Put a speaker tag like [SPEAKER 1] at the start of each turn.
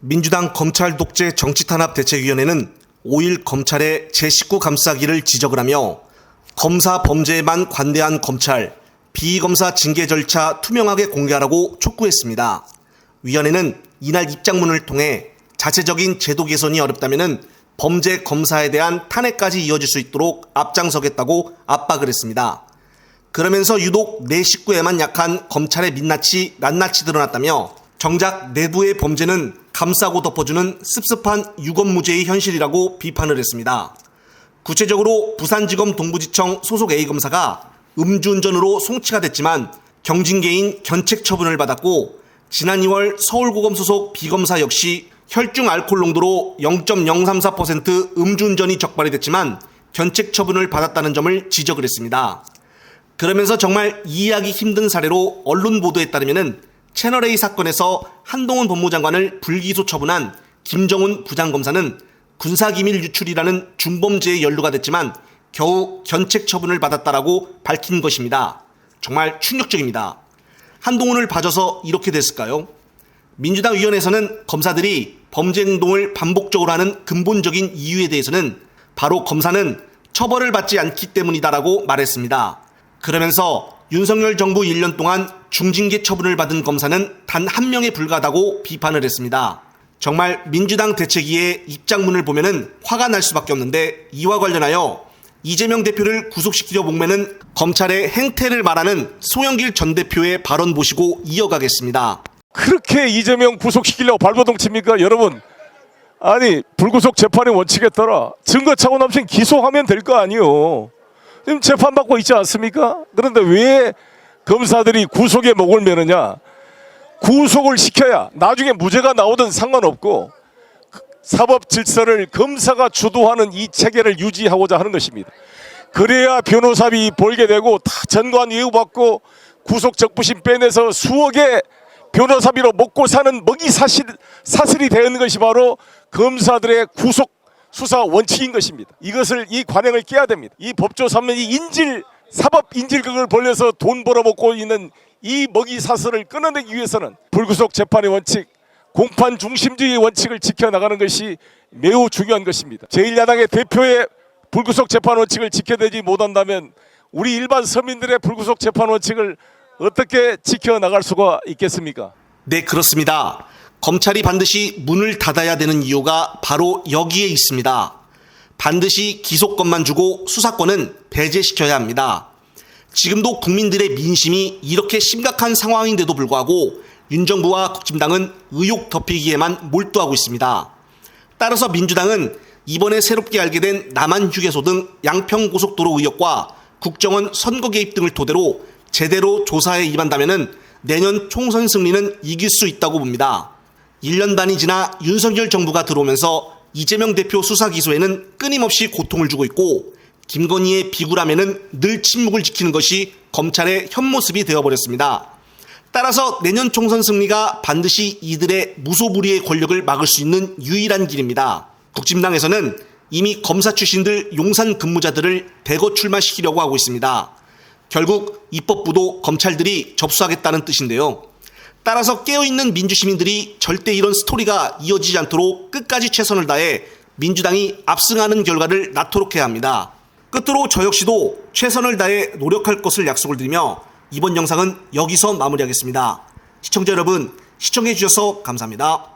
[SPEAKER 1] 민주당 검찰 독재 정치탄압대책위원회는 5일 검찰의 제19 감싸기를 지적을 하며 검사 범죄에만 관대한 검찰, 비검사 징계 절차 투명하게 공개하라고 촉구했습니다. 위원회는 이날 입장문을 통해 자체적인 제도 개선이 어렵다면 범죄 검사에 대한 탄핵까지 이어질 수 있도록 앞장서겠다고 압박을 했습니다. 그러면서 유독 내 식구에만 약한 검찰의 민낯이 낱낱이 드러났다며 정작 내부의 범죄는 감싸고 덮어주는 습습한 유검무죄의 현실이라고 비판을 했습니다. 구체적으로 부산지검 동부지청 소속 A검사가 음주운전으로 송치가 됐지만 경징계인 견책 처분을 받았고, 지난 2월 서울고검 소속 B검사 역시 혈중 알코올 농도로 0.034% 음주운전이 적발이 됐지만 견책 처분을 받았다는 점을 지적을 했습니다. 그러면서 정말 이해하기 힘든 사례로 언론 보도에 따르면 채널A 사건에서 한동훈 법무장관을 불기소 처분한 김정훈 부장검사는 군사기밀 유출이라는 중범죄에 연루가 됐지만 겨우 견책 처분을 받았다라고 밝힌 것입니다. 정말 충격적입니다. 한동훈을 봐줘서 이렇게 됐을까요? 민주당 위원회에서는 검사들이 범죄 행동을 반복적으로 하는 근본적인 이유에 대해서는 바로 검사는 처벌을 받지 않기 때문이다라고 말했습니다. 그러면서 윤석열 정부 1년 동안 중징계 처분을 받은 검사는 단 한 명에 불과하다고 비판을 했습니다. 정말 민주당 대책위의 입장문을 보면은 화가 날 수밖에 없는데, 이와 관련하여 이재명 대표를 구속시키려 목매는 검찰의 행태를 말하는 송영길 전 대표의 발언 보시고 이어가겠습니다.
[SPEAKER 2] 그렇게 이재명 구속시키려고 발버둥 칩니까? 여러분, 아니 불구속 재판의 원칙에 따라 증거 차원 없이 기소하면 될 거 아니에요. 지금 재판받고 있지 않습니까? 그런데 왜 검사들이 구속에 목을 매느냐? 구속을 시켜야 나중에 무죄가 나오든 상관없고 사법 질서를 검사가 주도하는 이 체계를 유지하고자 하는 것입니다. 그래야 변호사비 벌게 되고 다 전관 예우받고 구속 적부심 빼내서 수억의 변호사비로 먹고 사는 먹이 사슬이 되는 것이 바로 검사들의 구속 수사 원칙인 것입니다. 이 관행을 깨야 됩니다. 이 법조 3년 이 사법 인질극을 벌려서 돈 벌어먹고 있는 이 먹이 사슬을 끊어내기 위해서는 불구속 재판의 원칙, 공판 중심주의의 원칙을 지켜나가는 것이 매우 중요한 것입니다. 제1야당의 대표의 불구속 재판 원칙을 지켜내지 못한다면 우리 일반 서민들의 불구속 재판 원칙을 어떻게 지켜나갈 수가 있겠습니까?
[SPEAKER 1] 네, 그렇습니다. 검찰이 반드시 문을 닫아야 되는 이유가 바로 여기에 있습니다. 반드시 기소권만 주고 수사권은 배제시켜야 합니다. 지금도 국민들의 민심이 이렇게 심각한 상황인데도 불구하고 윤 정부와 국진당은 의혹 덮이기에만 몰두하고 있습니다. 따라서 민주당은 이번에 새롭게 알게 된 남한휴게소 등 양평고속도로 의혹과 국정원 선거 개입 등을 토대로 제대로 조사에 임한다면 내년 총선 승리는 이길 수 있다고 봅니다. 1년 반이 지나 윤석열 정부가 들어오면서 이재명 대표 수사 기소에는 끊임없이 고통을 주고 있고, 김건희의 비굴함에는 늘 침묵을 지키는 것이 검찰의 현모습이 되어버렸습니다. 따라서 내년 총선 승리가 반드시 이들의 무소불위의 권력을 막을 수 있는 유일한 길입니다. 국진당에서는 이미 검사 출신들 용산 근무자들을 대거 출마시키려고 하고 있습니다. 결국 입법부도 검찰들이 접수하겠다는 뜻인데요. 따라서 깨어있는 민주시민들이 절대 이런 스토리가 이어지지 않도록 끝까지 최선을 다해 민주당이 압승하는 결과를 낳도록 해야 합니다. 끝으로 저 역시도 최선을 다해 노력할 것을 약속을 드리며 이번 영상은 여기서 마무리하겠습니다. 시청자 여러분, 시청해 주셔서 감사합니다.